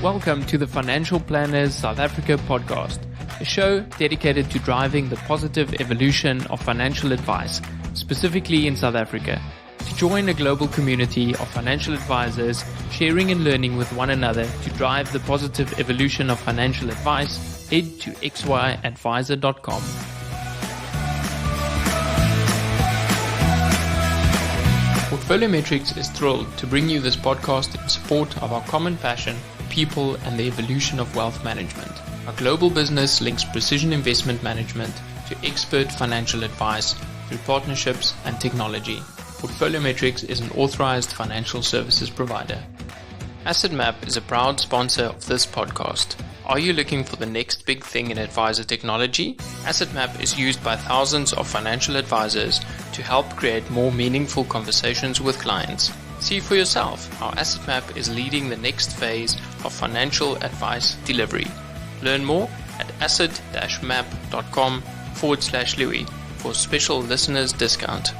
Welcome to the Financial Planners South Africa podcast, a show dedicated to driving the positive evolution of financial advice, specifically in South Africa. To join a global community of financial advisors, sharing and learning with one another to drive the positive evolution of financial advice, head to xyadvisor.com. Portfolio Metrics is thrilled to bring you this podcast in support of our common passion, people, and the evolution of wealth management. Our global business links precision investment management to expert financial advice through partnerships and technology. Portfolio Metrics is an authorized financial services provider. AssetMap is a proud sponsor of this podcast. Are you looking for the next big thing in advisor technology? AssetMap is used by thousands of financial advisors to help create more meaningful conversations with clients. See for yourself how AssetMap is leading the next phase of financial advice delivery. Learn more at asset-map.com/Louis for a special listeners discount.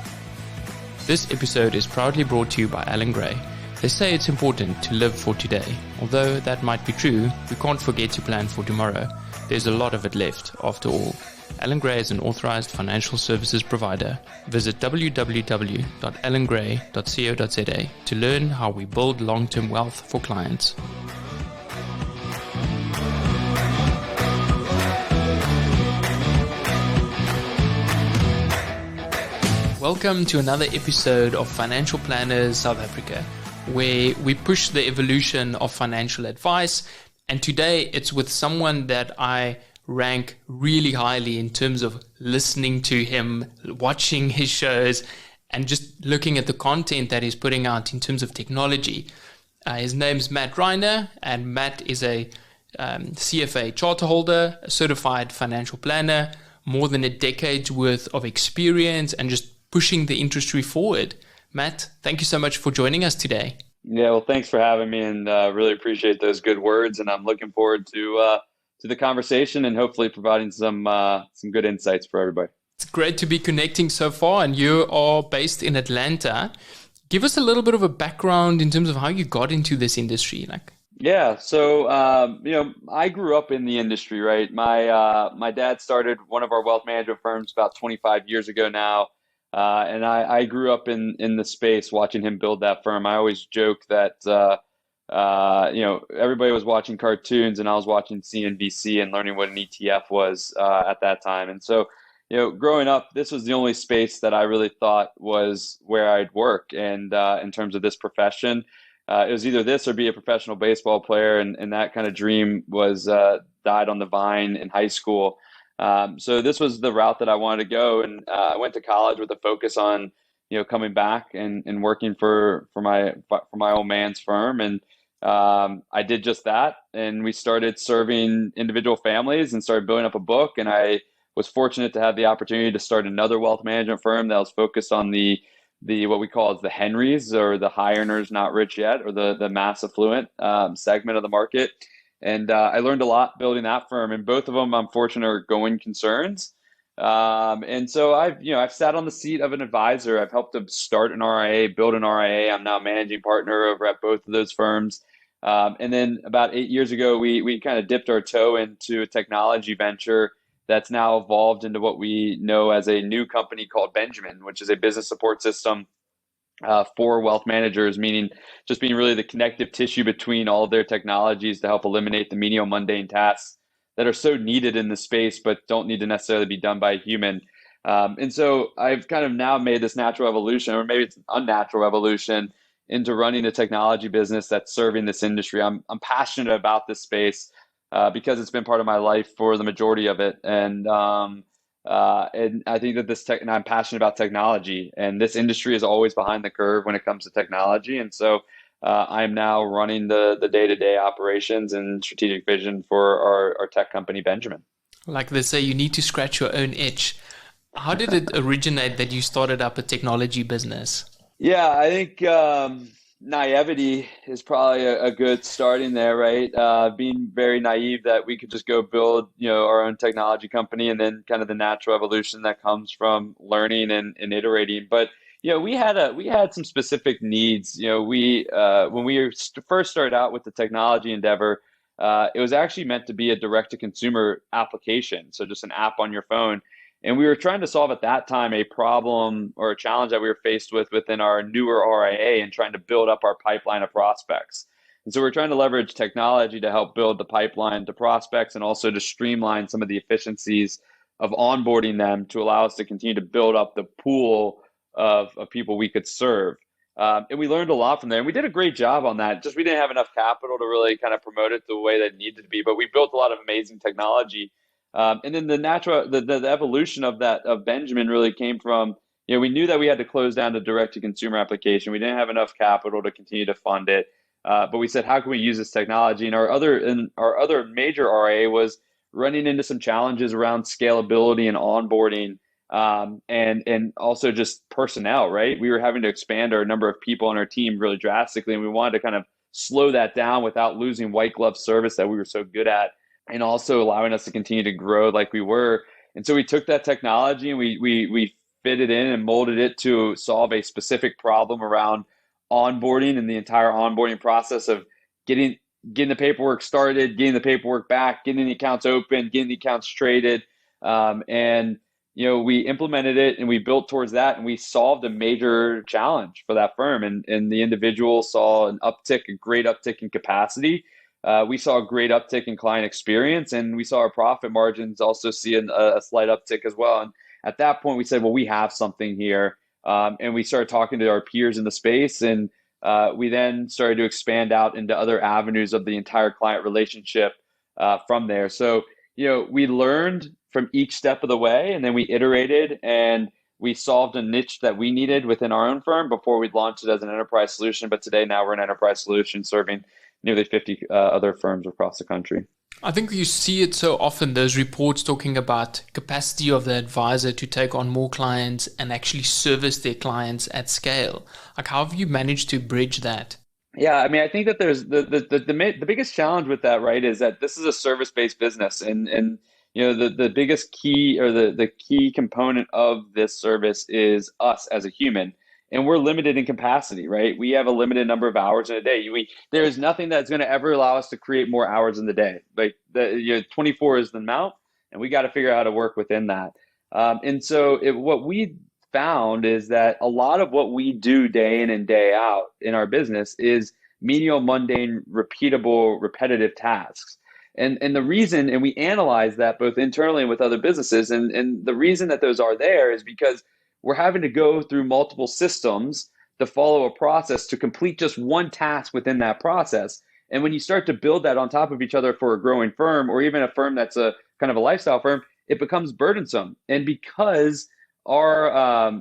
This episode is proudly brought to you by Alan Gray. They say it's important to live for today. Although that might be true, we can't forget to plan for tomorrow. There's a lot of it left, after all. Alan Gray is an authorized financial services provider. Visit www.alangray.co.za to learn how we build long-term wealth for clients. Welcome to another episode of Financial Planners South Africa, where we push the evolution of financial advice. And today it's with someone that I rank really highly in terms of listening to him, watching his shows, and just looking at the content that he's putting out in terms of technology. His name's Matt Reiner, and Matt is a CFA charter holder, a certified financial planner, more than a decade's worth of experience, and just pushing the industry forward. Matt, thank you so much for joining us today. Yeah, well, thanks for having me, and really appreciate those good words. And I'm looking forward to the conversation and hopefully providing some good insights for everybody. It's great to be connecting so far, and you are based in Atlanta. Give us a little bit of a background in terms of how you got into this industry. Yeah, so I grew up in the industry, right? My dad started one of our wealth management firms about 25 years ago now. And I grew up in the space watching him build that firm. I always joke that, everybody was watching cartoons and I was watching CNBC and learning what an ETF was at that time. And so, growing up, this was the only space that I really thought was where I'd work. And in terms of this profession, it was either this or be a professional baseball player. And that kind of dream was died on the vine in high school. So this was the route that I wanted to go, and I went to college with a focus on, coming back and working for my old man's firm, and I did just that. And we started serving individual families and started building up a book. And I was fortunate to have the opportunity to start another wealth management firm that was focused on the what we call as the Henrys, or the high earners not rich yet, or the mass affluent segment of the market. And I learned a lot building that firm, and both of them, I'm fortunate, are going concerns. And so I've sat on the seat of an advisor. I've helped to start an RIA, build an RIA. I'm now managing partner over at both of those firms. And then about 8 years ago, we kind of dipped our toe into a technology venture that's now evolved into what we know as a new company called Benjamin, which is a business support system for wealth managers, meaning just being really the connective tissue between all of their technologies to help eliminate the menial mundane tasks that are so needed in the space, but don't need to necessarily be done by a human. And so I've kind of now made this natural evolution, or maybe it's an unnatural evolution, into running a technology business that's serving this industry. I'm passionate about this space because it's been part of my life for the majority of it. And I think that and I'm passionate about technology, and this industry is always behind the curve when it comes to technology. And so I'm now running the day-to-day operations and strategic vision for our tech company, Benjamin. Like they say, you need to scratch your own itch. How did it originate that you started up a technology business? Yeah, I think naivety is probably a good starting there, right? Being very naive that we could just go build, our own technology company, and then kind of the natural evolution that comes from learning and iterating. But we had some specific needs. When we first started out with the technology endeavor, it was actually meant to be a direct-to-consumer application, so just an app on your phone. And we were trying to solve at that time a problem or a challenge that we were faced with within our newer RIA and trying to build up our pipeline of prospects. And so we're trying to leverage technology to help build the pipeline to prospects and also to streamline some of the efficiencies of onboarding them to allow us to continue to build up the pool of people we could serve. And we learned a lot from there. And we did a great job on that. Just we didn't have enough capital to really kind of promote it the way that it needed to be. But we built a lot of amazing technology. And then the evolution of that of Benjamin really came from, we knew that we had to close down the direct to consumer application. We didn't have enough capital to continue to fund it. But we said, how can we use this technology? And our other major RA was running into some challenges around scalability and onboarding, and also just personnel, right? We were having to expand our number of people on our team really drastically, and we wanted to kind of slow that down without losing white glove service that we were so good at, and also allowing us to continue to grow like we were. And so we took that technology and we fit it in and molded it to solve a specific problem around onboarding and the entire onboarding process of getting the paperwork started, getting the paperwork back, getting the accounts open, getting the accounts traded. And we implemented it and we built towards that, and we solved a major challenge for that firm. And the individual saw a great uptick in capacity. We saw a great uptick in client experience, and we saw our profit margins also see a slight uptick as well. And at that point, we said, well, we have something here. And we started talking to our peers in the space, and we then started to expand out into other avenues of the entire client relationship from there. So, we learned from each step of the way, and then we iterated and we solved a niche that we needed within our own firm before we launched it as an enterprise solution. But today, now we're an enterprise solution serving nearly 50 other firms across the country. I think you see it so often, those reports talking about capacity of the advisor to take on more clients and actually service their clients at scale. Like, how have you managed to bridge that? Yeah, I mean, I think that there's the biggest challenge with that, right, is that this is a service-based business, and the biggest key, or the key component of this service is us as a human. And we're limited in capacity, right? We have a limited number of hours in a day. There is nothing that's going to ever allow us to create more hours in the day. Like 24 is the amount, and we got to figure out how to work within that. And so what we found is that a lot of what we do day in and day out in our business is menial, mundane, repeatable, repetitive tasks. And the reason, and we analyze that both internally and with other businesses, and the reason that those are there is because we're having to go through multiple systems to follow a process to complete just one task within that process. And when you start to build that on top of each other for a growing firm, or even a firm that's a kind of a lifestyle firm, it becomes burdensome. And because our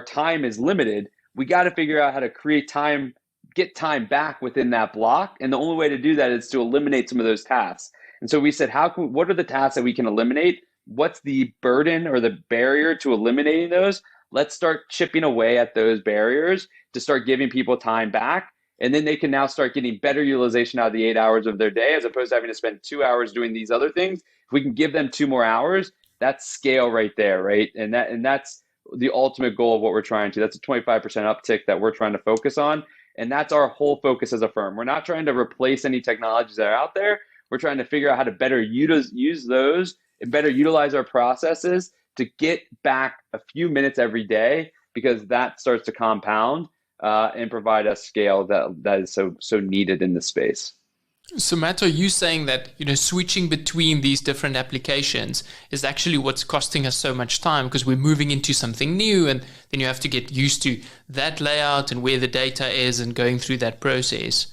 time is limited, we got to figure out how to create time, get time back within that block. And the only way to do that is to eliminate some of those tasks. And so we said, what are the tasks that we can eliminate? What's the burden or the barrier to eliminating those? Let's start chipping away at those barriers to start giving people time back. And then they can now start getting better utilization out of the 8 hours of their day, as opposed to having to spend 2 hours doing these other things. If we can give them 2 more hours, that's scale right there, right? And that's the ultimate goal of what we're trying to. That's a 25% uptick that we're trying to focus on. And that's our whole focus as a firm. We're not trying to replace any technologies that are out there. We're trying to figure out how to better use those and better utilize our processes to get back a few minutes every day, because that starts to compound and provide us scale that is so needed in this space. So Matt, are you saying that switching between these different applications is actually what's costing us so much time, because we're moving into something new, and then you have to get used to that layout and where the data is and going through that process?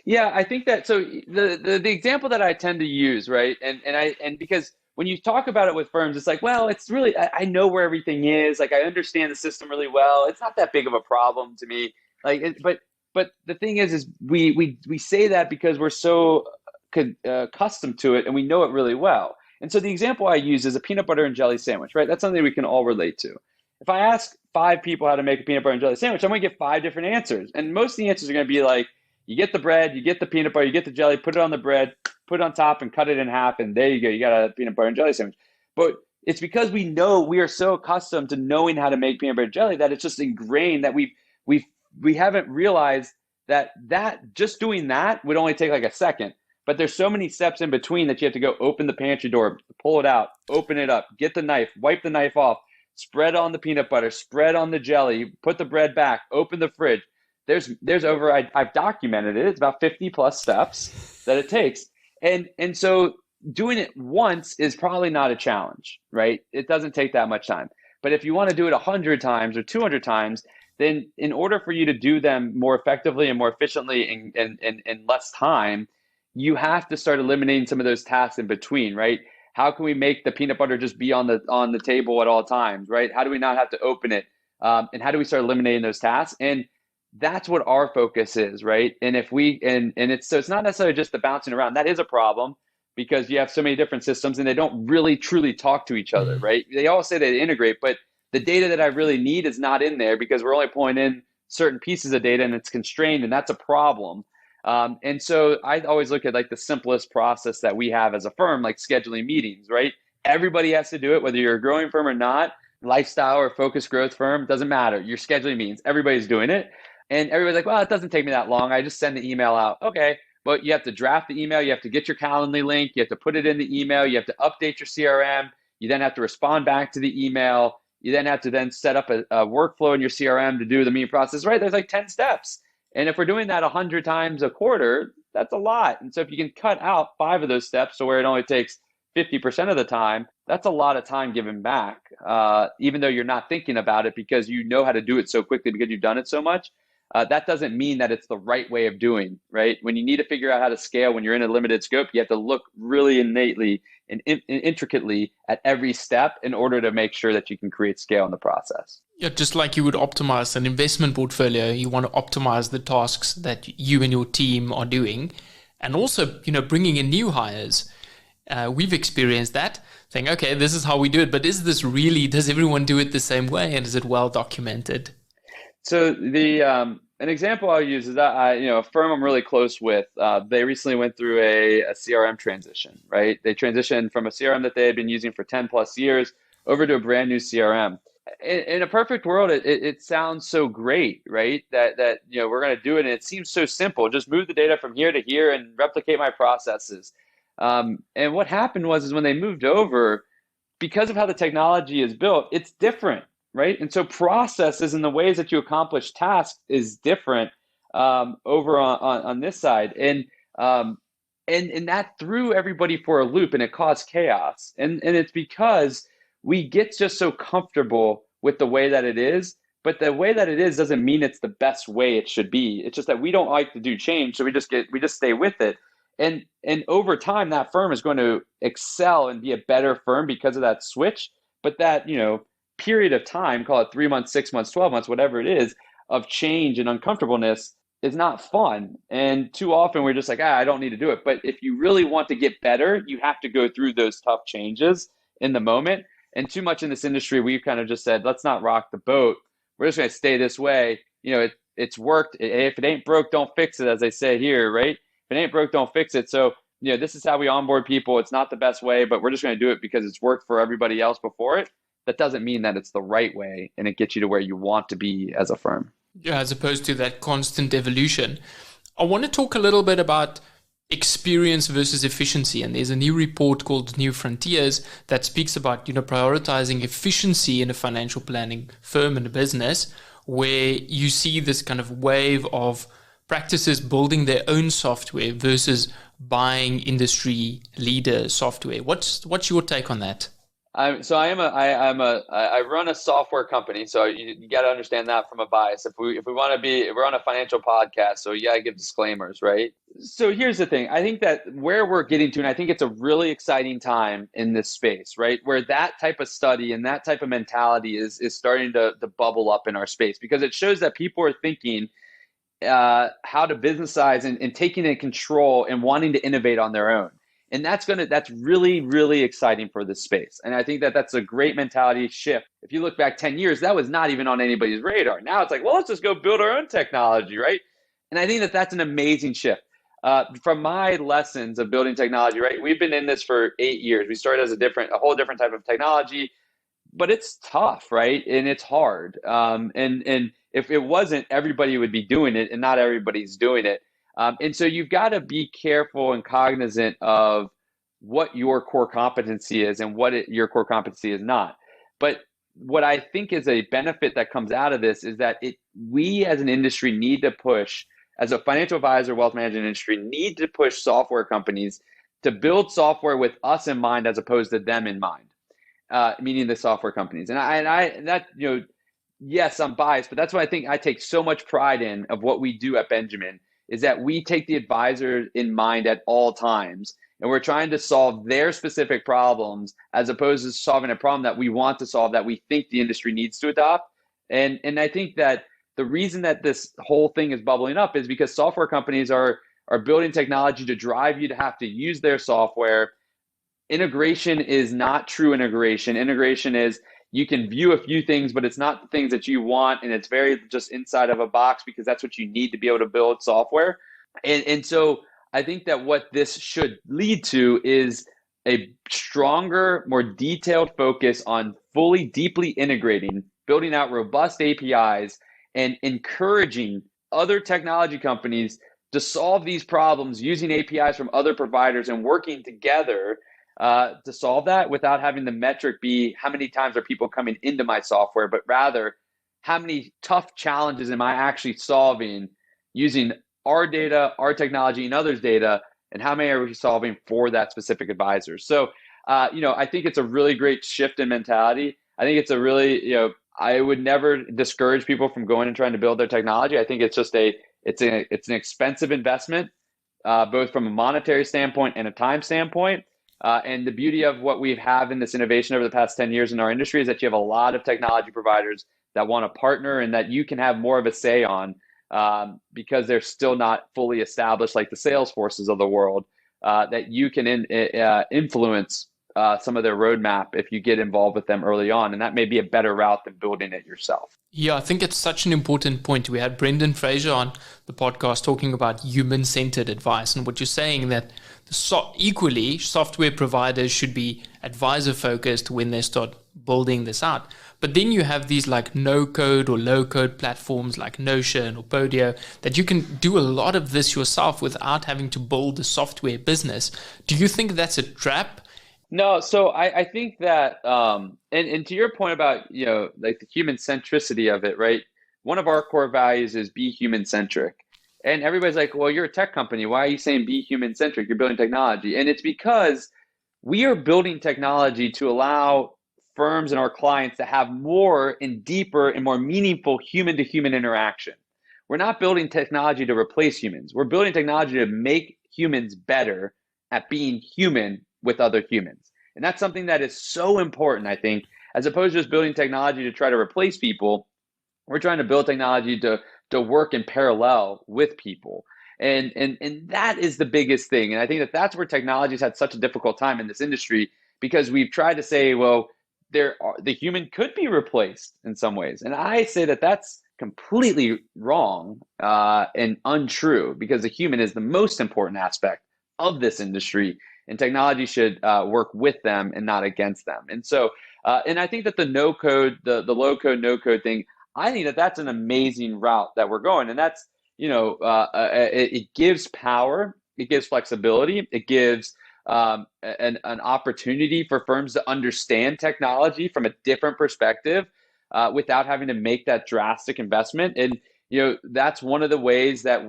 Yeah, I think that, so the example that I tend to use, right, and because when you talk about it with firms, it's like, well, it's really, I know where everything is. Like, I understand the system really well. It's not that big of a problem to me. But the thing is we say that because we're so accustomed to it and we know it really well. And so the example I use is a peanut butter and jelly sandwich, right? That's something we can all relate to. If I ask 5 people how to make a peanut butter and jelly sandwich, I'm going to get 5 different answers. And most of the answers are going to be like, you get the bread, you get the peanut butter, you get the jelly, put it on the bread, put it on top and cut it in half, and there you go. You got a peanut butter and jelly sandwich. But it's because we are so accustomed to knowing how to make peanut butter and jelly that it's just ingrained that we haven't realized that just doing that would only take like a second. But there's so many steps in between that you have to go open the pantry door, pull it out, open it up, get the knife, wipe the knife off, spread on the peanut butter, spread on the jelly, put the bread back, open the fridge. There's over, I've documented it. It's about 50 plus steps that it takes. And so doing it once is probably not a challenge, right? It doesn't take that much time. But if you want to do it 100 times or 200 times, then in order for you to do them more effectively and more efficiently in less time, you have to start eliminating some of those tasks in between, right? How can we make the peanut butter just be on the table at all times, right? How do we not have to open it? And how do we start eliminating those tasks? And that's what our focus is, right? And if we and it's not necessarily just the bouncing around. That is a problem because you have so many different systems and they don't really truly talk to each other, right? They all say they integrate, but the data that I really need is not in there because we're only pulling in certain pieces of data and it's constrained, and that's a problem. And so I always look at like the simplest process that we have as a firm, like scheduling meetings, right? Everybody has to do it, whether you're a growing firm or not, lifestyle or focused growth firm, doesn't matter. You're scheduling meetings. Everybody's doing it. And everybody's like, well, it doesn't take me that long. I just send the email out. Okay. But you have to draft the email. You have to get your Calendly link. You have to put it in the email. You have to update your CRM. You then have to respond back to the email. You then have to then set up a workflow in your CRM to do the meeting process, right? There's like 10 steps. And if we're doing that 100 times a quarter, that's a lot. And so if you can cut out 5 of those steps to where it only takes 50% of the time, that's a lot of time given back, even though you're not thinking about it because you know how to do it so quickly because you've done it so much. That doesn't mean that it's the right way of doing, right? When you need to figure out how to scale when you're in a limited scope, you have to look really innately and intricately at every step in order to make sure that you can create scale in the process. Yeah, just like you would optimize an investment portfolio, you want to optimize the tasks that you and your team are doing. And also, bringing in new hires. We've experienced that, saying, okay, this is how we do it. But does everyone do it the same way? And is it well documented? So an example I'll use is that a firm I'm really close with, they recently went through a CRM transition, right? They transitioned from a CRM that they had been using for 10 plus years over to a brand new CRM. In a perfect world, it sounds so great, right? That we're going to do it, and it seems so simple. Just move the data from here to here and replicate my processes. And what happened was when they moved over, because of how the technology is built, it's different. Right. And so processes and the ways that you accomplish tasks is different over on this side. And that threw everybody for a loop and it caused chaos. And it's because we get just so comfortable with the way that it is. But the way that it is doesn't mean it's the best way it should be. It's just that we don't like to do change. So we just stay with it. And over time, that firm is going to excel and be a better firm because of that switch. But that, period of time, call it 3 months, 6 months, 12 months, whatever it is, of change and uncomfortableness is not fun. And too often we're just like, I don't need to do it. But if you really want to get better, you have to go through those tough changes in the moment. And too much in this industry, we've kind of just said, let's not rock the boat. We're just going to stay this way. It's worked. If it ain't broke, don't fix it, as they say here, right? If it ain't broke, don't fix it. So, this is how we onboard people. It's not the best way, but we're just going to do it because it's worked for everybody else before it. That doesn't mean that it's the right way and it gets you to where you want to be as a firm. Yeah, as opposed to that constant evolution. I want to talk a little bit about experience versus efficiency. And there's a new report called New Frontiers that speaks about, prioritizing efficiency in a financial planning firm and a business, where you see this kind of wave of practices building their own software versus buying industry leader software. What's your take on that? I run a software company, so you got to understand that from a bias. If we want to be, we're on a financial podcast, so you got to give disclaimers, right? So here's the thing. I think that where we're getting to, and I think it's a really exciting time in this space, right? Where that type of study and that type of mentality is starting to bubble up in our space, because it shows that people are thinking how to businessize and taking in control and wanting to innovate on their own. And that's really, really exciting for this space. And I think that that's a great mentality shift. If you look back 10 years, that was not even on anybody's radar. Now it's like, well, let's just go build our own technology, right? And I think that that's an amazing shift. From my lessons of building technology, right? We've been in this for 8 years. We started as a whole different type of technology, but it's tough, right? And it's hard. And if it wasn't, everybody would be doing it, and not everybody's doing it. And so you've got to be careful and cognizant of what your core competency is and your core competency is not. But what I think is a benefit that comes out of this is that we as an industry need to push, as a financial advisor, wealth management industry, need to push software companies to build software with us in mind as opposed to them in mind, meaning the software companies. Yes, I'm biased, but that's what I think I take so much pride in of what we do at Benjamin, is that we take the advisor in mind at all times. And we're trying to solve their specific problems as opposed to solving a problem that we want to solve, that we think the industry needs to adopt. And I think that the reason that this whole thing is bubbling up is because software companies are building technology to drive you to have to use their software. Integration is not true integration. Integration is you can view a few things, but it's not the things that you want. And it's very just inside of a box because that's what you need to be able to build software. And so I think that what this should lead to is a stronger, more detailed focus on deeply integrating, building out robust APIs, and encouraging other technology companies to solve these problems using APIs from other providers and working together to solve that without having the metric be how many times are people coming into my software, but rather how many tough challenges am I actually solving using our data, our technology, and others' data, and how many are we solving for that specific advisor? So, I think it's a really great shift in mentality. I think it's a really, I would never discourage people from going and trying to build their technology. I think it's just it's an expensive investment, both from a monetary standpoint and a time standpoint. And the beauty of what we have in this innovation over the past 10 years in our industry is that you have a lot of technology providers that want to partner and that you can have more of a say on. Because they're still not fully established like the Salesforces of the world, that you can influence some of their roadmap if you get involved with them early on. And that may be a better route than building it yourself. Yeah, I think it's such an important point. We had Brendan Fraser on the podcast talking about human-centered advice, and what you're saying that equally software providers should be advisor-focused when they start building this out. But then you have these like no-code or low-code platforms like Notion or Podio that you can do a lot of this yourself without having to build a software business. Do you think that's a trap? No, so I think that, and to your point about, like the human centricity of it, right? One of our core values is be human-centric. And everybody's like, well, you're a tech company. Why are you saying be human-centric? You're building technology. And it's because we are building technology to allow firms and our clients to have more and deeper and more meaningful human-to-human interaction. We're not building technology to replace humans. We're building technology to make humans better at being human with other humans. And that's something that is so important, I think, as opposed to just building technology to try to replace people. We're trying to build technology to work in parallel with people. And that is the biggest thing. And I think that that's where technology's had such a difficult time in this industry, because we've tried to say, well, the human could be replaced in some ways. And I say that that's completely wrong and untrue, because the human is the most important aspect of this industry, and technology should work with them and not against them. And so, and I think that the no-code, the low-code, no-code thing, I think that that's an amazing route that we're going. And that's, it gives power, it gives flexibility, it gives an opportunity for firms to understand technology from a different perspective without having to make that drastic investment. And, that's one of the ways that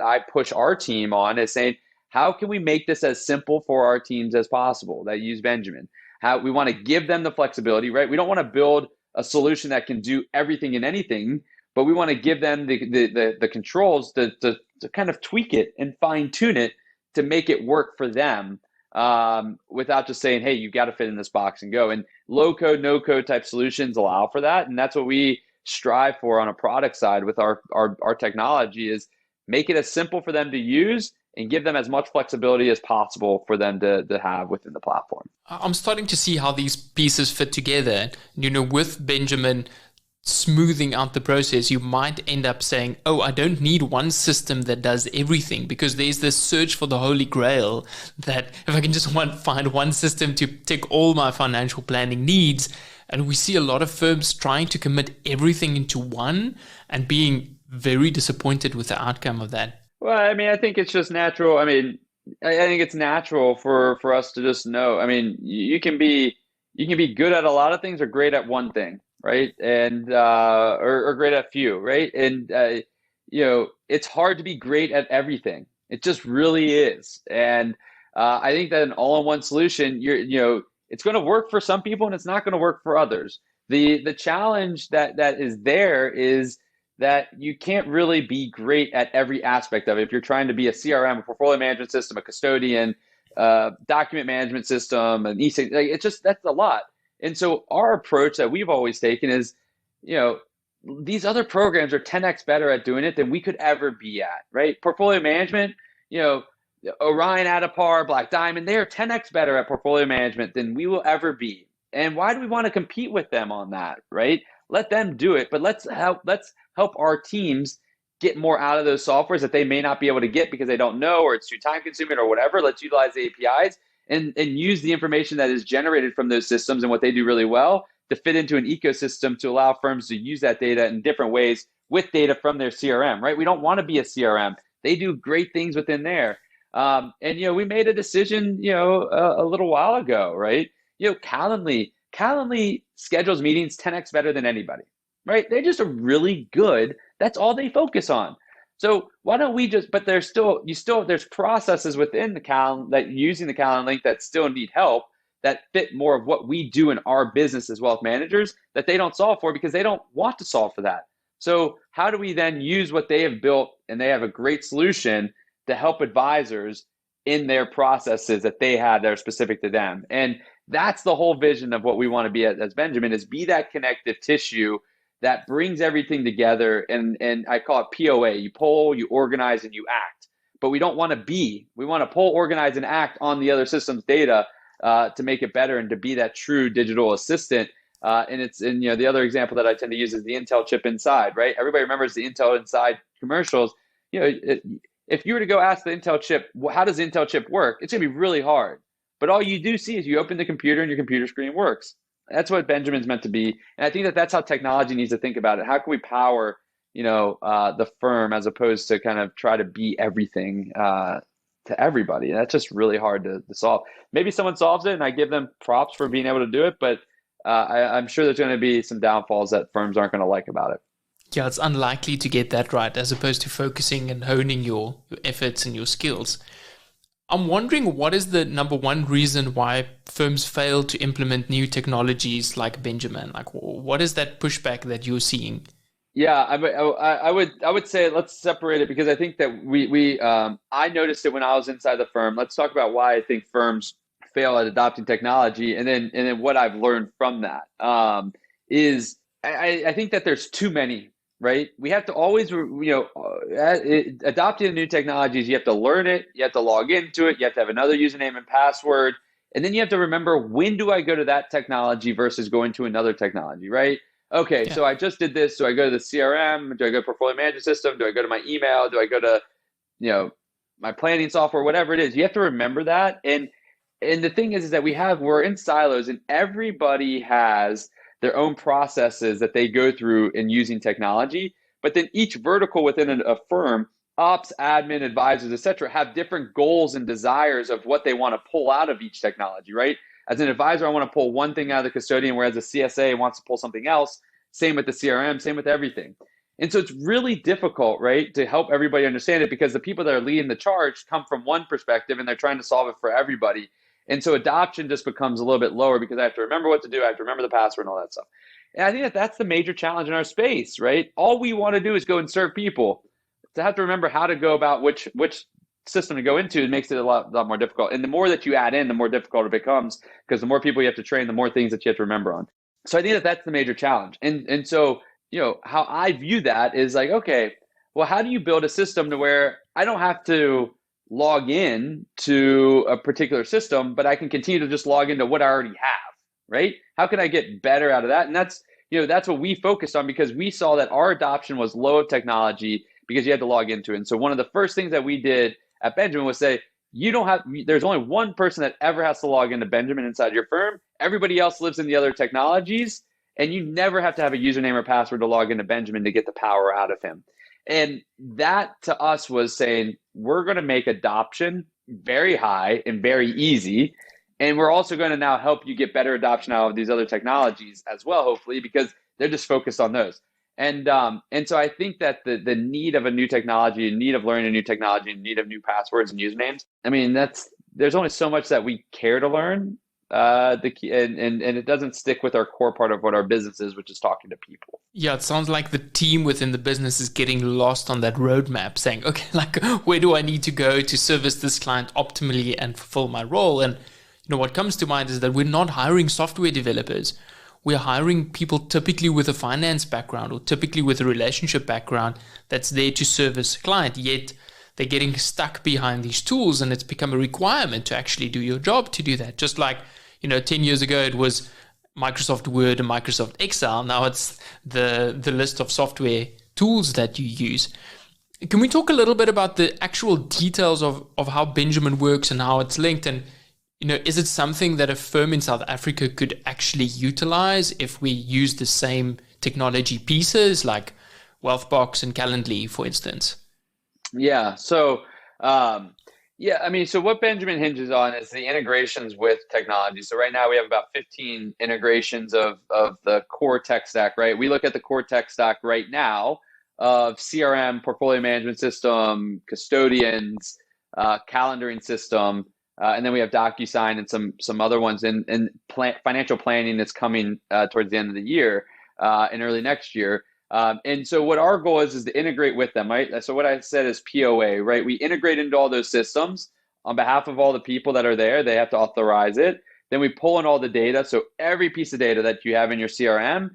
I push our team on, is saying, how can we make this as simple for our teams as possible that use Benjamin? How we want to give them the flexibility, right? We don't want to build a solution that can do everything and anything, but we want to give them the controls to kind of tweak it and fine tune it to make it work for them, without just saying, hey, you got to fit in this box and go. And low code, no code type solutions allow for that. And that's what we strive for on a product side with our technology, is make it as simple for them to use and give them as much flexibility as possible for them to have within the platform. I'm starting to see how these pieces fit together. With Benjamin smoothing out the process, you might end up saying, oh, I don't need one system that does everything, because there's this search for the holy grail that if I can just find one system to tick all my financial planning needs, And we see a lot of firms trying to commit everything into one and being very disappointed with the outcome of that. Well, I mean, I think it's just natural. I mean, I think it's natural for us to just know. I mean, you can be good at a lot of things or great at one thing, right? And or great at few, right? And it's hard to be great at everything. It just really is. And I think that an all-in-one solution, it's going to work for some people and it's not going to work for others. The challenge that is there is that you can't really be great at every aspect of it. If you're trying to be a CRM, a portfolio management system, a custodian, document management system, an e-sign, like that's a lot. And so our approach that we've always taken is, you know, these other programs are 10x better at doing it than we could ever be at, right? Portfolio management, you know, Orion, Adapar, Black Diamond, they are 10x better at portfolio management than we will ever be. And why do we want to compete with them on that, right? Let them do it, but let's help our teams get more out of those softwares that they may not be able to get because they don't know or it's too time consuming or whatever. Let's utilize the APIs and use the information that is generated from those systems and what they do really well to fit into an ecosystem to allow firms to use that data in different ways with data from their CRM, right? We don't want to be a CRM. They do great things within there. We made a decision, a little while ago, right? Calendly schedules meetings 10x better than anybody, right? They just are really good. That's all they focus on. So why don't we but there's processes within the Calendly that using the Calendly link that still need help that fit more of what we do in our business as wealth managers that they don't solve for because they don't want to solve for that. So how do we then use what they have built and they have a great solution to help advisors in their processes that they have that are specific to them? And that's the whole vision of what we want to be as Benjamin, is be that connective tissue that brings everything together. And I call it POA. You poll, you organize, and you act. But we don't want to we want to poll, organize, and act on the other system's data to make it better and to be that true digital assistant. The other example that I tend to use is the Intel chip inside, right? Everybody remembers the Intel inside commercials. If you were to go ask the Intel chip, how does the Intel chip work? It's going to be really hard. But all you do see is you open the computer and your computer screen works. That's what Benjamin's meant to be. And I think that that's how technology needs to think about it. How can we power, the firm as opposed to kind of try to be everything to everybody? And that's just really hard to solve. Maybe someone solves it and I give them props for being able to do it. But I'm sure there's going to be some downfalls that firms aren't going to like about it. Yeah, it's unlikely to get that right as opposed to focusing and honing your efforts and your skills. I'm wondering, what is the number one reason why firms fail to implement new technologies like Benjamin? Like, what is that pushback that you're seeing? Yeah, I would say let's separate it because I think that I noticed it when I was inside the firm. Let's talk about why I think firms fail at adopting technology, and then what I've learned from that is I think that there's too many. Right? We have to always, adopting new technologies, you have to learn it, you have to log into it, you have to have another username and password, and then you have to remember, when do I go to that technology versus going to another technology, right? Okay, So I just did this. Do I go to the CRM? Do I go to portfolio management system? Do I go to my email? Do I go to, my planning software, whatever it is? You have to remember that. And the thing is that we're in silos and everybody has their own processes that they go through in using technology. But then each vertical within a firm, ops, admin, advisors, et cetera, have different goals and desires of what they want to pull out of each technology, right? As an advisor, I want to pull one thing out of the custodian, whereas a CSA wants to pull something else. Same with the CRM, same with everything. And so it's really difficult, right, to help everybody understand it because the people that are leading the charge come from one perspective and they're trying to solve it for everybody. And so adoption just becomes a little bit lower because I have to remember what to do. I have to remember the password and all that stuff. And I think that that's the major challenge in our space, right? All we want to do is go and serve people. To have to remember how to go about which system to go into, it makes it a lot more difficult. And the more that you add in, the more difficult it becomes because the more people you have to train, the more things that you have to remember on. So I think that that's the major challenge. And so, how I view that is like, okay, well, how do you build a system to where I don't have to log in to a particular system, but I can continue to just log into what I already have, right? How can I get better out of that? And that's what we focused on because we saw that our adoption was low of technology because you had to log into it. And so one of the first things that we did at Benjamin was say, there's only one person that ever has to log into Benjamin inside your firm, Everybody else lives in the other technologies, and you never have to have a username or password to log into Benjamin to get the power out of him. And that to us was saying, we're going to make adoption very high and very easy. And we're also going to now help you get better adoption out of these other technologies as well, hopefully, because they're just focused on those. And so I think that the need of a new technology, need of learning a new technology, need of new passwords and usernames, I mean, there's only so much that we care to learn. The key, and it doesn't stick with our core part of what our business is, which is talking to people. Yeah, it sounds like the team within the business is getting lost on that roadmap, saying, okay, like, where do I need to go to service this client optimally and fulfill my role? And what comes to mind is that we're not hiring software developers. We're hiring people typically with a finance background or typically with a relationship background that's there to service a client, yet they're getting stuck behind these tools, and it's become a requirement to actually do your job to do that. Just like, 10 years ago, it was Microsoft Word and Microsoft Excel. Now it's the list of software tools that you use. Can we talk a little bit about the actual details of how Benjamin works and how it's linked? And, is it something that a firm in South Africa could actually utilize if we use the same technology pieces like Wealthbox and Calendly, for instance? Yeah. So, so what Benjamin hinges on is the integrations with technology. So right now we have about 15 integrations of the core tech stack, right? We look at the core tech stack right now of CRM, portfolio management system, custodians, calendaring system, and then we have DocuSign and some other ones, and financial planning that's coming towards the end of the year and early next year. And so what our goal is to integrate with them, right? So what I said is POA, right? We integrate into all those systems on behalf of all the people that are there. They have to authorize it. Then we pull in all the data. So every piece of data that you have in your CRM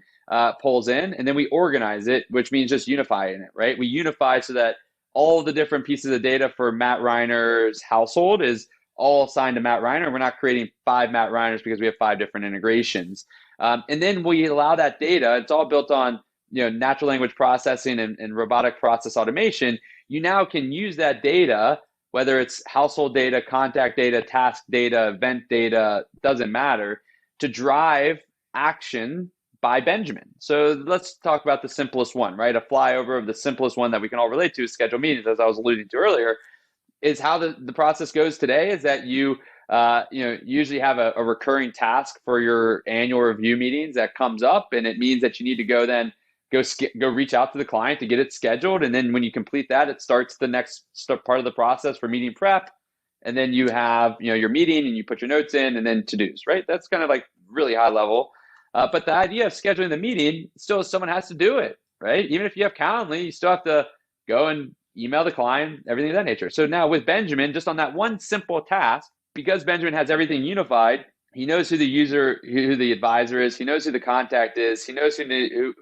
pulls in, and then we organize it, which means just unifying it, right? We unify so that all the different pieces of data for Matt Reiner's household is all assigned to Matt Reiner. We're not creating 5 Matt Reiners because we have 5 different integrations. And then we allow that data. It's all built on natural language processing and robotic process automation. You now can use that data, whether it's household data, contact data, task data, event data, doesn't matter, to drive action by Benjamin. So let's talk about the simplest one, right? A flyover of the simplest one that we can all relate to is schedule meetings, as I was alluding to earlier, is how the process goes today is that you usually have a recurring task for your annual review meetings that comes up, and it means that you need to go reach out to the client to get it scheduled. And then when you complete that, it starts the next part of the process for meeting prep. And then you have, your meeting and you put your notes in and then to-dos, right? That's kind of like really high level. But the idea of scheduling the meeting still is someone has to do it, right? Even if you have Calendly, you still have to go and email the client, everything of that nature. So now with Benjamin, just on that one simple task, because Benjamin has everything unified, he knows who the advisor is. He knows who the contact is. He knows who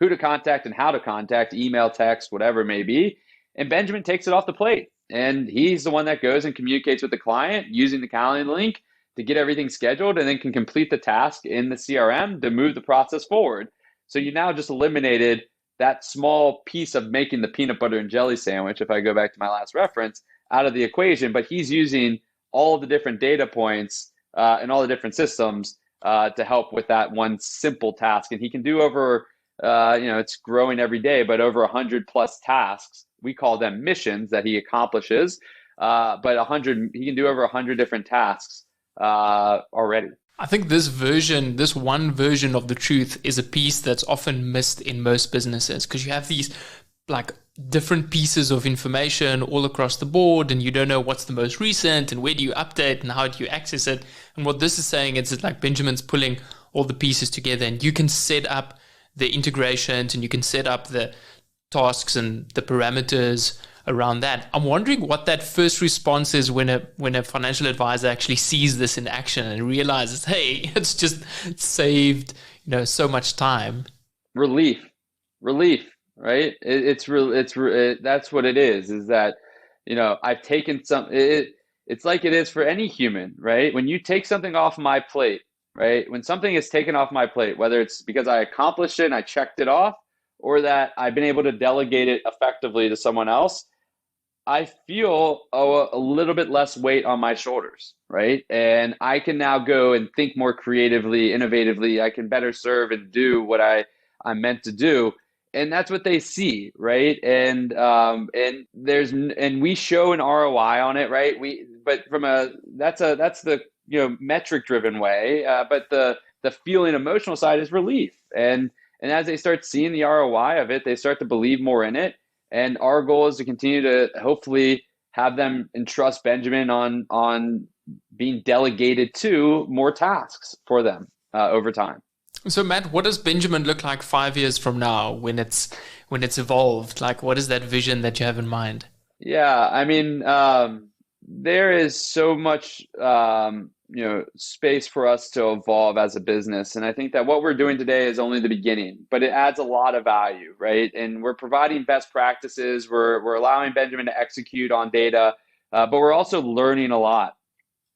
to contact and how to contact, email, text, whatever it may be. And Benjamin takes it off the plate. And he's the one that goes and communicates with the client using the Calendly link to get everything scheduled, and then can complete the task in the CRM to move the process forward. So you now just eliminated that small piece of making the peanut butter and jelly sandwich, if I go back to my last reference, out of the equation. But he's using all the different data points and all the different systems to help with that one simple task. And he can do over it's growing every day, but over 100 plus tasks. We call them missions that he accomplishes, but he can do over 100 different tasks already. I think this one version of the truth is a piece that's often missed in most businesses, because you have these like different pieces of information all across the board, and you don't know what's the most recent and where do you update and how do you access it. And what this is saying is like Benjamin's pulling all the pieces together, and you can set up the integrations and you can set up the tasks and the parameters around that. I'm wondering what that first response is when a financial advisor actually sees this in action and realizes, hey, it's just saved so much time. Relief, right? That's what it is that I've taken it's like it is for any human, right? When you take something off my plate, right? When something is taken off my plate, whether it's because I accomplished it and I checked it off, or that I've been able to delegate it effectively to someone else, I feel a little bit less weight on my shoulders, right? And I can now go and think more creatively, innovatively. I can better serve and do what I'm meant to do. And that's what they see, right? And we show an ROI on it, right? But that's the metric driven way. But the feeling emotional side is relief. And as they start seeing the ROI of it, they start to believe more in it. And our goal is to continue to hopefully have them entrust Benjamin on being delegated to more tasks for them over time. So Matt, what does Benjamin look like 5 years from now when it's evolved? Like, what is that vision that you have in mind? Yeah, I mean, there is so much space for us to evolve as a business, and I think that what we're doing today is only the beginning, but it adds a lot of value, right? And we're providing best practices. We're allowing Benjamin to execute on data, but we're also learning a lot.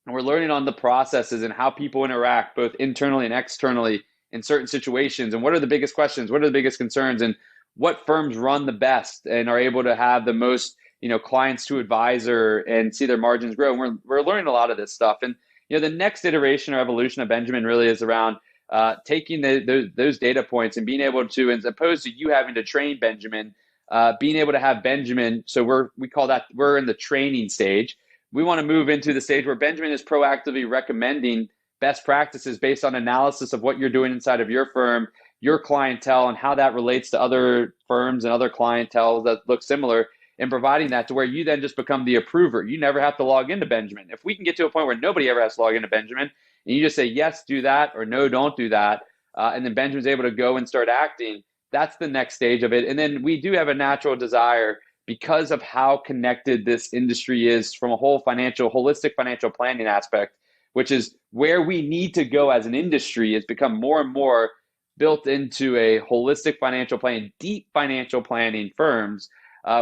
And we're learning on the processes and how people interact both internally and externally in certain situations. And what are the biggest questions? What are the biggest concerns? And what firms run the best and are able to have the most, clients to advisor and see their margins grow. And we're learning a lot of this stuff. And, the next iteration or evolution of Benjamin really is around taking those data points and being able to, as opposed to you having to train Benjamin, being able to have Benjamin. So we call that, we're in the training stage. We want to move into the stage where Benjamin is proactively recommending best practices based on analysis of what you're doing inside of your firm, your clientele, and how that relates to other firms and other clientele that look similar, and providing that to where you then just become the approver. You never have to log into Benjamin. If we can get to a point where nobody ever has to log into Benjamin, and you just say, yes, do that, or no, don't do that, and then Benjamin's able to go and start acting, that's the next stage of it. And then we do have a natural desire, because of how connected this industry is from a holistic financial planning aspect, which is where we need to go as an industry, is become more and more built into a holistic financial planning, deep financial planning firms.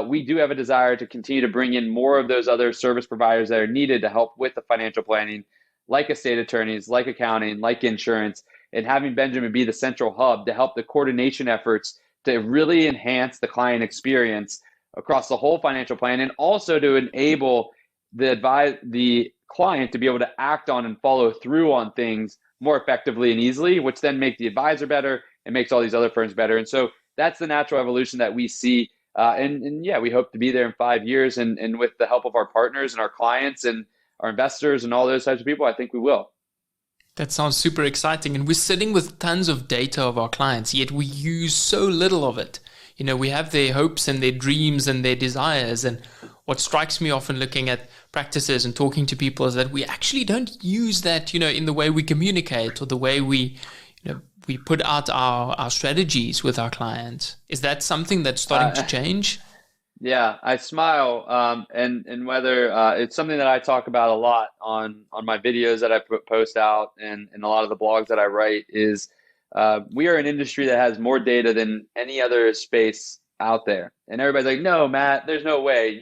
We do have a desire to continue to bring in more of those other service providers that are needed to help with the financial planning, like estate attorneys, like accounting, like insurance, and having Benjamin be the central hub to help the coordination efforts to really enhance the client experience across the whole financial plan, and also to enable the client to be able to act on and follow through on things more effectively and easily, which then make the advisor better and makes all these other firms better. And so that's the natural evolution that we see. And yeah, we hope to be there in 5 years. And with the help of our partners and our clients and our investors and all those types of people, I think we will. That sounds super exciting. And we're sitting with tons of data of our clients, yet we use so little of it. We have their hopes and their dreams and their desires. And what strikes me often looking at practices and talking to people is that we actually don't use that, in the way we communicate or the way we put out our strategies with our clients. Is that something that's starting to change? Yeah, I smile. And whether it's something that I talk about a lot on my videos that I post out and a lot of the blogs that I write is, we are an industry that has more data than any other space out there. And everybody's like, no, Matt, there's no way.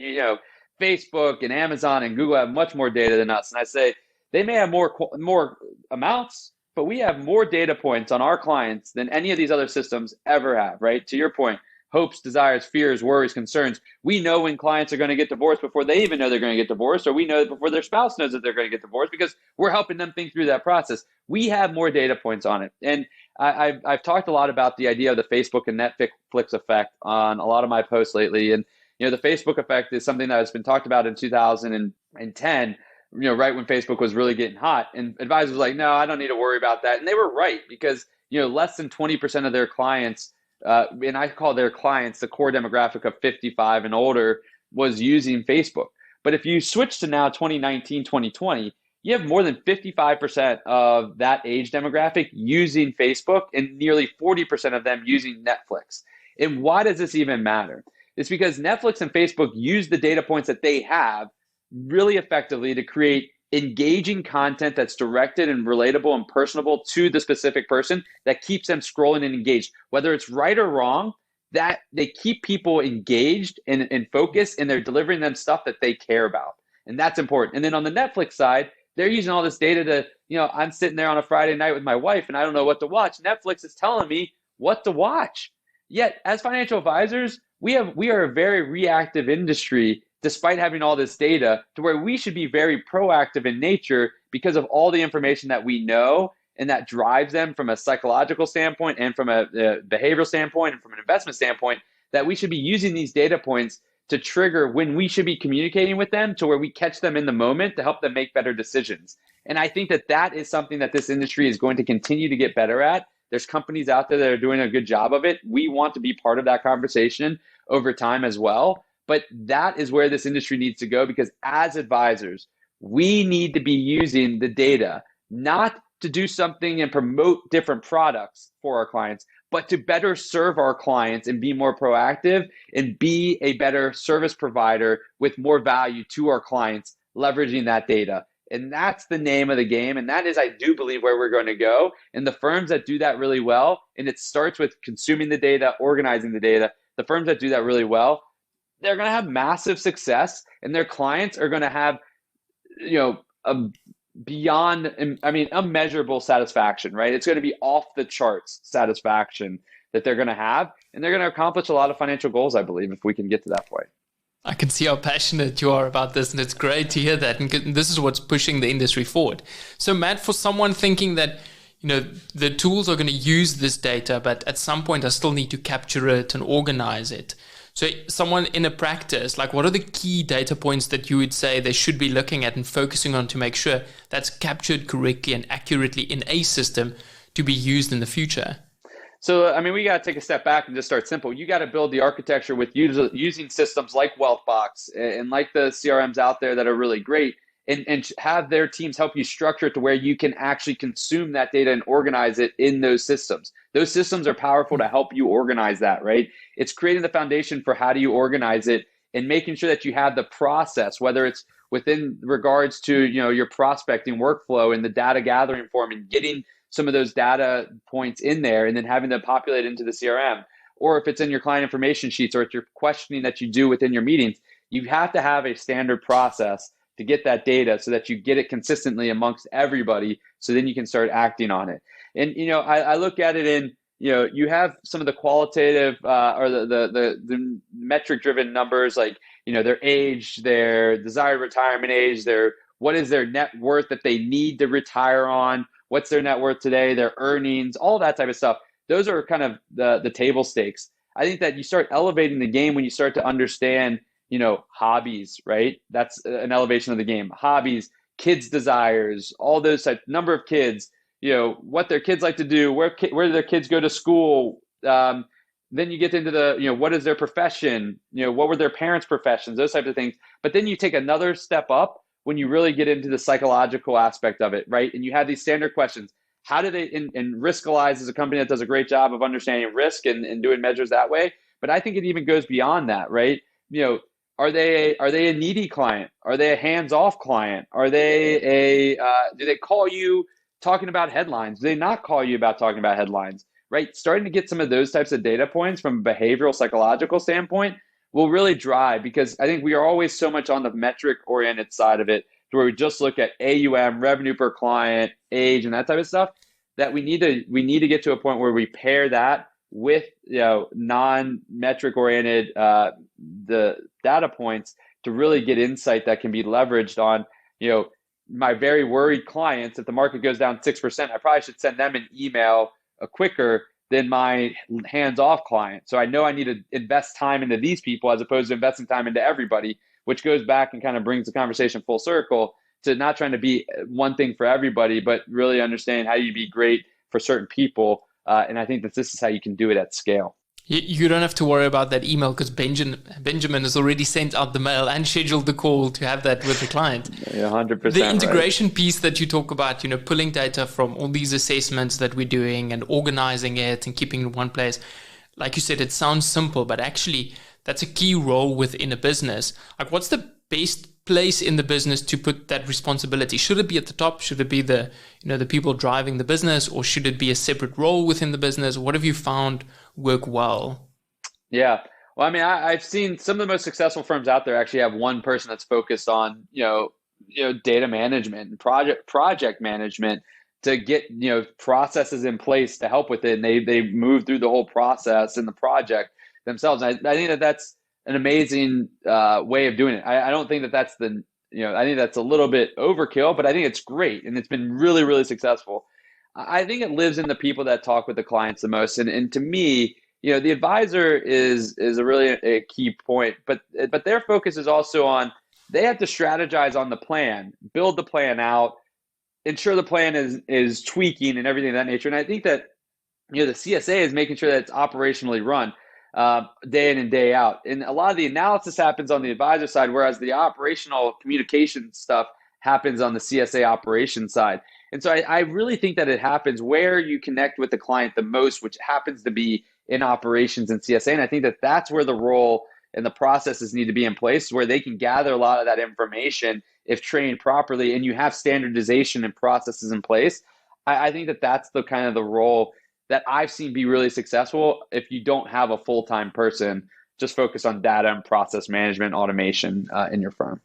Facebook and Amazon and Google have much more data than us. And I say, they may have more amounts, but we have more data points on our clients than any of these other systems ever have, right? To your point, hopes, desires, fears, worries, concerns. We know when clients are going to get divorced before they even know they're going to get divorced, or we know before their spouse knows that they're going to get divorced, because we're helping them think through that process. We have more data points on it. And I've talked a lot about the idea of the Facebook and Netflix effect on a lot of my posts lately. And, the Facebook effect is something that has been talked about in 2010, right when Facebook was really getting hot. And advisors were like, no, I don't need to worry about that. And they were right, because, less than 20% of their clients, and I call their clients the core demographic of 55 and older, was using Facebook. But if you switch to now 2019, 2020, you have more than 55% of that age demographic using Facebook and nearly 40% of them using Netflix. And why does this even matter? It's because Netflix and Facebook use the data points that they have really effectively to create engaging content that's directed and relatable and personable to the specific person that keeps them scrolling and engaged. Whether it's right or wrong, that they keep people engaged and focused, and they're delivering them stuff that they care about. And that's important. And then on the Netflix side, they're using all this data to, I'm sitting there on a Friday night with my wife and I don't know what to watch. Netflix is telling me what to watch. Yet as financial advisors, we are a very reactive industry despite having all this data, to where we should be very proactive in nature because of all the information that we know and that drives them from a psychological standpoint and from a behavioral standpoint and from an investment standpoint, that we should be using these data points to trigger when we should be communicating with them to where we catch them in the moment to help them make better decisions. And I think that that is something that this industry is going to continue to get better at. There's companies out there that are doing a good job of it. We want to be part of that conversation over time as well. But that is where this industry needs to go, because as advisors, we need to be using the data, not to do something and promote different products for our clients, but to better serve our clients and be more proactive and be a better service provider with more value to our clients, leveraging that data. And that's the name of the game. And that is, I do believe, where we're going to go. And the firms that do that really well, and it starts with consuming the data, organizing the data, the firms that do that really well, they're going to have massive success, and their clients are going to have, immeasurable satisfaction, right? It's going to be off the charts satisfaction that they're going to have, and they're going to accomplish a lot of financial goals, I believe, if we can get to that point. I can see how passionate you are about this, and it's great to hear that. And this is what's pushing the industry forward. So, Matt, for someone thinking that, the tools are going to use this data, but at some point I still need to capture it and organize it. So someone in a practice, like, what are the key data points that you would say they should be looking at and focusing on to make sure that's captured correctly and accurately in a system to be used in the future? So, we got to take a step back and just start simple. You got to build the architecture with using systems like Wealthbox and like the CRMs out there that are really great, and have their teams help you structure it to where you can actually consume that data and organize it in those systems. Those systems are powerful to help you organize that, right? It's creating the foundation for how do you organize it and making sure that you have the process, whether it's within regards to, your prospecting workflow and the data gathering form and getting some of those data points in there and then having them populate into the CRM, or if it's in your client information sheets or it's your questioning that you do within your meetings, you have to have a standard process to get that data so that you get it consistently amongst everybody, so then you can start acting on it. And, I look at it in, you have some of the qualitative or the metric-driven numbers, like, their age, their desired retirement age, what is their net worth that they need to retire on, what's their net worth today, their earnings, all that type of stuff. Those are kind of the table stakes. I think that you start elevating the game when you start to understand, hobbies, right? That's an elevation of the game. Hobbies, kids' desires, all those types, number of kids, what their kids like to do, where do their kids go to school. Then you get into the, what is their profession? What were their parents' professions? Those types of things. But then you take another step up when you really get into the psychological aspect of it, right? And you have these standard questions. How do they, and Riskalyze is a company that does a great job of understanding risk and doing measures that way. But I think it even goes beyond that, right? Are they a needy client? Are they a hands-off client? Are they do they call you talking about headlines? Do they not call you about talking about headlines, right? Starting to get some of those types of data points from a behavioral psychological standpoint will really drive, because I think we are always so much on the metric-oriented side of it, to where we just look at AUM, revenue per client, age, and that type of stuff, that we need to get to a point where we pair that with non-metric oriented the data points to really get insight that can be leveraged on my very worried clients. If the market goes down 6%, I probably should send them an email quicker than my hands-off client. So I know I need to invest time into these people as opposed to investing time into everybody, which goes back and kind of brings the conversation full circle to not trying to be one thing for everybody, but really understand how you be great for certain people. And I think that this is how you can do it at scale. You don't have to worry about that email, because Benjamin has already sent out the mail and scheduled the call to have that with the client. 100%. The integration piece that you talk about, pulling data from all these assessments that we're doing and organizing it and keeping it in one place. Like you said, it sounds simple, but actually that's a key role within a business. Like, what's the best place in the business to put that responsibility? Should it be at the top? Should it be the people driving the business, or should it be a separate role within the business? What have you found work well? Yeah. Well, I've seen some of the most successful firms out there actually have one person that's focused on, data management and project management to get, processes in place to help with it. And they move through the whole process and the project themselves. I think that's an amazing way of doing it. I don't think that that's I think that's a little bit overkill, but I think it's great. And it's been really, really successful. I think it lives in the people that talk with the clients the most. And to me, the advisor is a really a key point, but their focus is also on, they have to strategize on the plan, build the plan out, ensure the plan is tweaking and everything of that nature. And I think that the CSA is making sure that it's operationally run day in and day out. And a lot of the analysis happens on the advisor side, whereas the operational communication stuff happens on the CSA operations side. And so I really think that it happens where you connect with the client the most, which happens to be in operations and CSA. And I think that that's where the role and the processes need to be in place, where they can gather a lot of that information if trained properly, and you have standardization and processes in place. I think that that's the kind of the role that I've seen be really successful if you don't have a full-time person just focus on data and process management automation in your firm.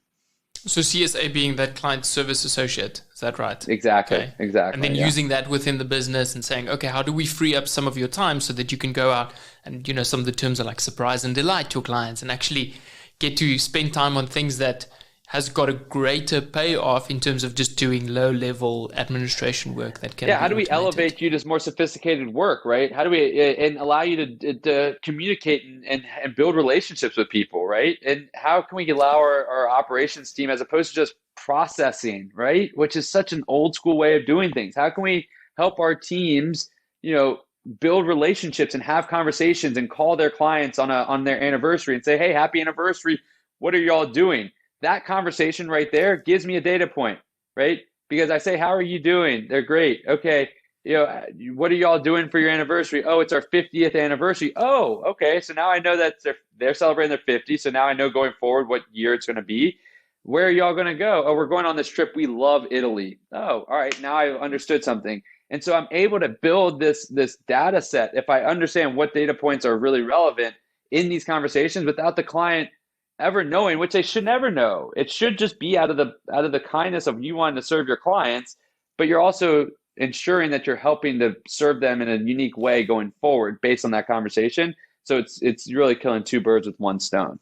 So CSA being that client service associate, is that right? Exactly, okay. Exactly. And then using that within the business and saying, okay, how do we free up some of your time so that you can go out and, some of the terms are like surprise and delight your clients and actually get to spend time on things that has got a greater payoff in terms of just doing low-level administration work that can. How do we elevate you to more sophisticated work, right? How do we and allow you to communicate and build relationships with people, right? And how can we allow our operations team, as opposed to just processing, right, which is such an old school way of doing things? How can we help our teams, build relationships and have conversations and call their clients on their anniversary and say, hey, happy anniversary. What are y'all doing? That conversation right there gives me a data point, right? Because I say, how are you doing? They're great. Okay. What are y'all doing for your anniversary? Oh, it's our 50th anniversary. Oh, okay. So now I know that they're celebrating their 50. So now I know going forward what year it's going to be. Where are y'all going to go? Oh, we're going on this trip. We love Italy. Oh, all right. Now I understood something. And so I'm able to build this data set if I understand what data points are really relevant in these conversations without the client ever knowing, which they should never know. It should just be out of the kindness of you wanting to serve your clients, but you're also ensuring that you're helping to serve them in a unique way going forward based on that conversation. So it's really killing two birds with one stone.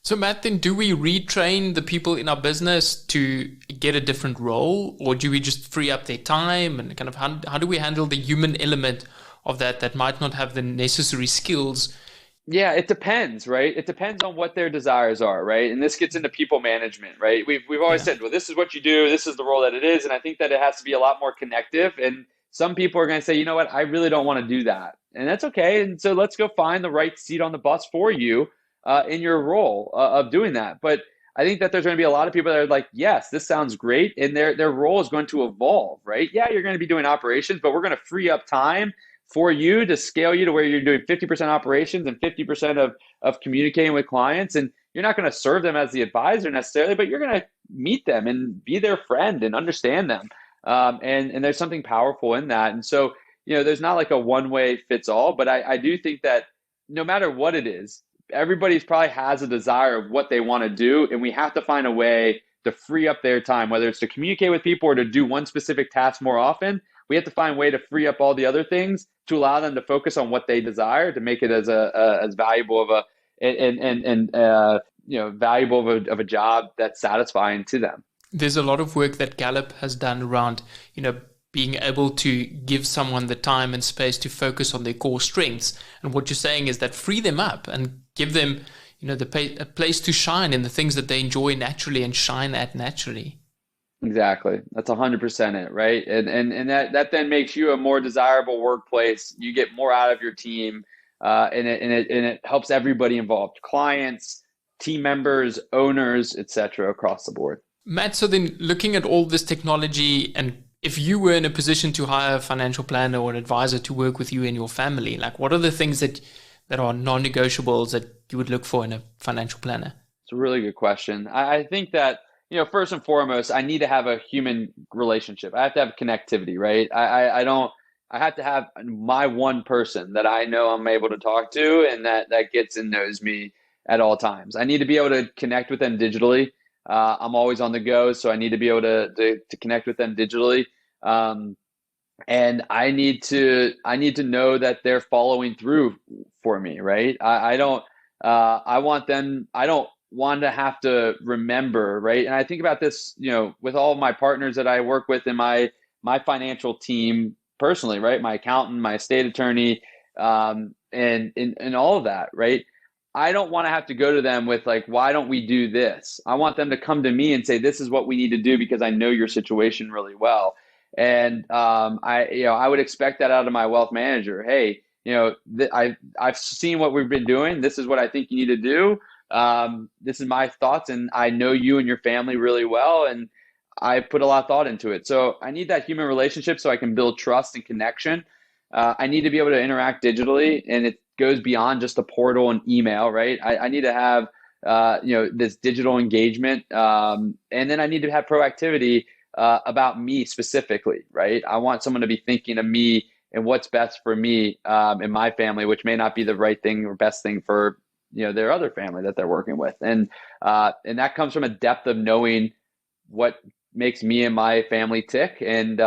So Matt, then do we retrain the people in our business to get a different role, or do we just free up their time, and kind of how do we handle the human element of that might not have the necessary skills? Yeah, it depends, right? It depends on what their desires are, right? And this gets into people management, right? We've always said, well, this is what you do, this is the role that it is, and I think that it has to be a lot more connective. And some people are going to say, you know what, I really don't want to do that, and that's okay. And so let's go find the right seat on the bus for you in your role of doing that. But I think that there's going to be a lot of people that are like, yes, this sounds great, and their role is going to evolve, right? Yeah, you're going to be doing operations, but we're going to free up time for you to scale you to where you're doing 50% operations and 50% of communicating with clients. And you're not going to serve them as the advisor necessarily, but you're going to meet them and be their friend and understand them. And there's something powerful in that. And so, there's not like a one way fits all, but I do think that no matter what it is, everybody's probably has a desire of what they want to do. And we have to find a way to free up their time, whether it's to communicate with people or to do one specific task more often. We have to find a way to free up all the other things to allow them to focus on what they desire, to make it as valuable of valuable of a job that's satisfying to them. There's a lot of work that Gallup has done around, being able to give someone the time and space to focus on their core strengths. And what you're saying is that free them up and give them, a place to shine in the things that they enjoy naturally and shine at naturally. Exactly. That's 100% it, right? And that then makes you a more desirable workplace. You get more out of your team, and it helps everybody involved: clients, team members, owners, etc., across the board. Matt, so then looking at all this technology, and if you were in a position to hire a financial planner or an advisor to work with you and your family, like what are the things that are non-negotiables that you would look for in a financial planner? It's a really good question. I think that, first and foremost, I need to have a human relationship. I have to have connectivity, right? I have to have my one person that I know I'm able to talk to and that gets and knows me at all times. I need to be able to connect with them digitally. I'm always on the go, so I need to be able to connect with them digitally. And I need to know that they're following through for me, right? I don't I don't want to have to remember, right? And I think about this, with all of my partners that I work with in my financial team personally, right? My accountant, my estate attorney, and all of that, right? I don't want to have to go to them with like, why don't we do this? I want them to come to me and say, this is what we need to do because I know your situation really well. And I would expect that out of my wealth manager. Hey, I've seen what we've been doing. This is what I think you need to do. This is my thoughts, and I know you and your family really well, and I put a lot of thought into it. So I need that human relationship so I can build trust and connection. I need to be able to interact digitally, and it goes beyond just a portal and email, right? I need to have this digital engagement, and then I need to have proactivity about me specifically, right? I want someone to be thinking of me and what's best for me and my family, which may not be the right thing or best thing for their other family that they're working with, and that comes from a depth of knowing what makes me and my family tick, and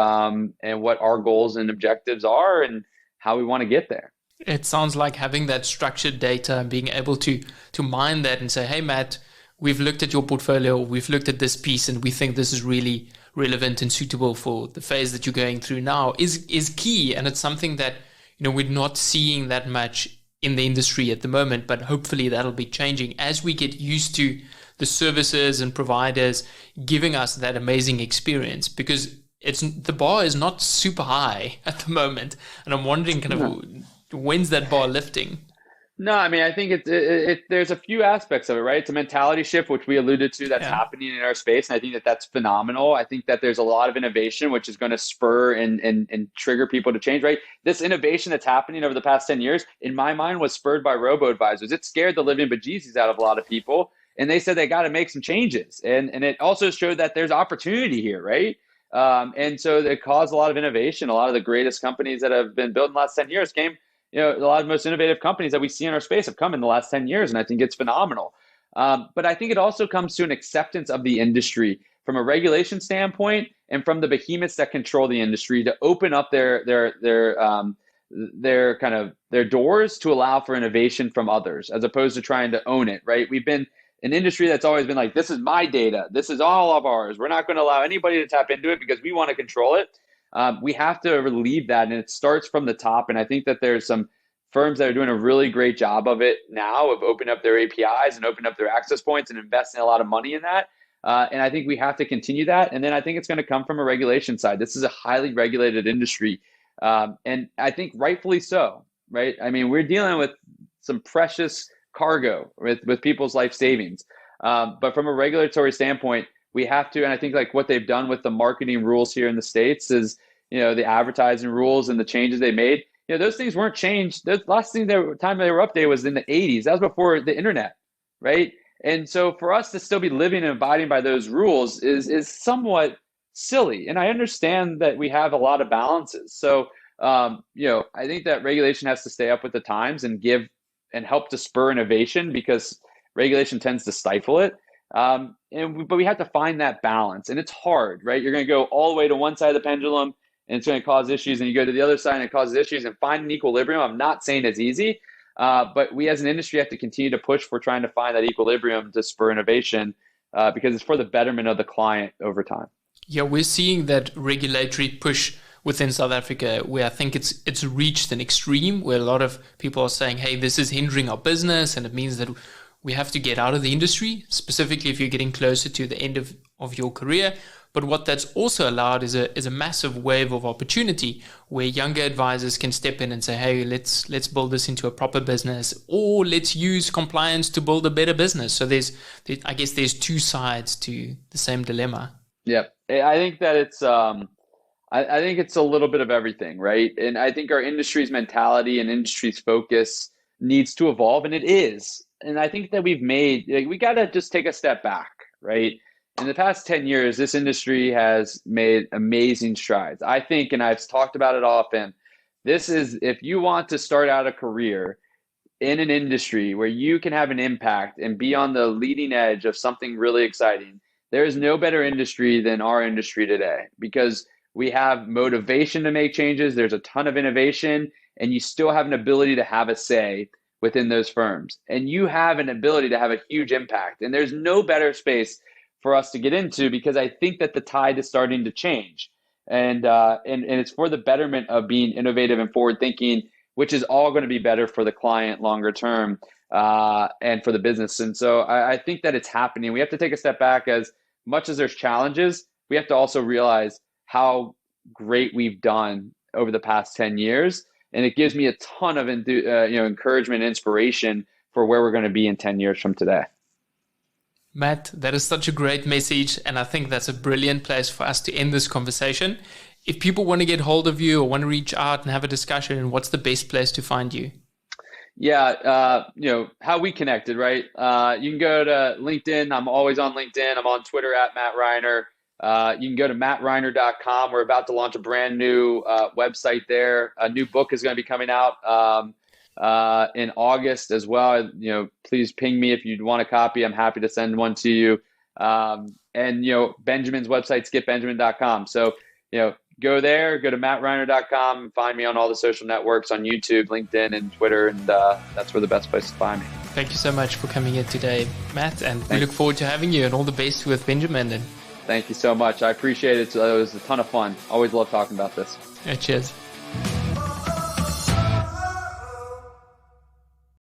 what our goals and objectives are, and how we want to get there. It sounds like having that structured data and being able to mine that and say, hey, Matt, we've looked at your portfolio, we've looked at this piece, and we think this is really relevant and suitable for the phase that you're going through now is key. And it's something that, we're not seeing that much in the industry at the moment, but hopefully that'll be changing as we get used to the services and providers giving us that amazing experience, because the bar is not super high at the moment. And I'm wondering kind of when's that bar lifting? No, I mean, I think there's a few aspects of it, right? It's a mentality shift, which we alluded to, that's happening in our space. And I think that that's phenomenal. I think that there's a lot of innovation, which is going to spur and trigger people to change, right? This innovation that's happening over the past 10 years, in my mind, was spurred by robo-advisors. It scared the living bejesus out of a lot of people. And they said they got to make some changes. And it also showed that there's opportunity here, right? And so it caused a lot of innovation. A lot of the greatest companies that have been built in the last 10 years came, a lot of the most innovative companies that we see in our space have come in the last 10 years. And I think it's phenomenal. But I think it also comes to an acceptance of the industry from a regulation standpoint, and from the behemoths that control the industry to open up their doors to allow for innovation from others, as opposed to trying to own it, right? We've been an industry that's always been like, this is my data, this is all of ours, we're not going to allow anybody to tap into it because we want to control it. We have to relieve that, and it starts from the top. And I think that there's some firms that are doing a really great job of it now, of opening up their APIs and opening up their access points and investing a lot of money in that. And I think we have to continue that. And then I think it's going to come from a regulation side. This is a highly regulated industry. And I think rightfully so, right? I mean, we're dealing with some precious cargo with people's life savings. But from a regulatory standpoint, we have to, and I think like what they've done with the marketing rules here in the States is, the advertising rules and the changes they made, those things weren't changed. The last time they were updated was in the 80s. That was before the internet, right? And so for us to still be living and abiding by those rules is somewhat silly. And I understand that we have a lot of balances. So, I think that regulation has to stay up with the times and give and help to spur innovation, because regulation tends to stifle it. But we have to find that balance, and it's hard, right? You're going to go all the way to one side of the pendulum, and it's going to cause issues, and you go to the other side and it causes issues, and find an equilibrium. I'm not saying it's easy, but we as an industry have to continue to push for trying to find that equilibrium to spur innovation, because it's for the betterment of the client over time. Yeah, we're seeing that regulatory push within South Africa, where I think it's reached an extreme, where a lot of people are saying, hey, this is hindering our business, and it means that we have to get out of the industry, specifically if you're getting closer to the end of your career. But what that's also allowed is a massive wave of opportunity, where younger advisors can step in and say, hey, let's build this into a proper business, or let's use compliance to build a better business. So I guess there's two sides to the same dilemma. Yeah, I think that it's I think it's a little bit of everything, right? And I think our industry's mentality and industry's focus needs to evolve, and it is. And I think that we got to just take a step back, right? In the past 10 years, this industry has made amazing strides. I think, and I've talked about it often, this is, if you want to start out a career in an industry where you can have an impact and be on the leading edge of something really exciting, there is no better industry than our industry today, because we have motivation to make changes. There's a ton of innovation, and you still have an ability to have a say within those firms. And you have an ability to have a huge impact. And there's no better space for us to get into, because I think that the tide is starting to change. And it's for the betterment of being innovative and forward thinking, which is all going to be better for the client longer term, and for the business. And so I think that it's happening. We have to take a step back. As much as there's challenges, we have to also realize how great we've done over the past 10 years. And it gives me a ton of encouragement and inspiration for where we're going to be in 10 years from today. Matt, that is such a great message, and I think that's a brilliant place for us to end this conversation. If people want to get hold of you or want to reach out and have a discussion, what's the best place to find you? Yeah, how we connected, right? You can go to LinkedIn. I'm always on LinkedIn. I'm on Twitter at Matt Reiner. You can go to mattreiner.com. We're about to launch a brand new website there. A new book is going to be coming out in August as well. Please ping me if you want a copy. I'm happy to send one to you. And Benjamin's website, skipbenjamin.com. So, go there, go to mattreiner.com, find me on all the social networks, on YouTube, LinkedIn, and Twitter, and that's where the best place to find me. Thank you so much for coming here today, Matt, and we look forward to having you, and all the best with Benjamin. Thank you so much. I appreciate it. It was a ton of fun. Always love talking about this. Cheers.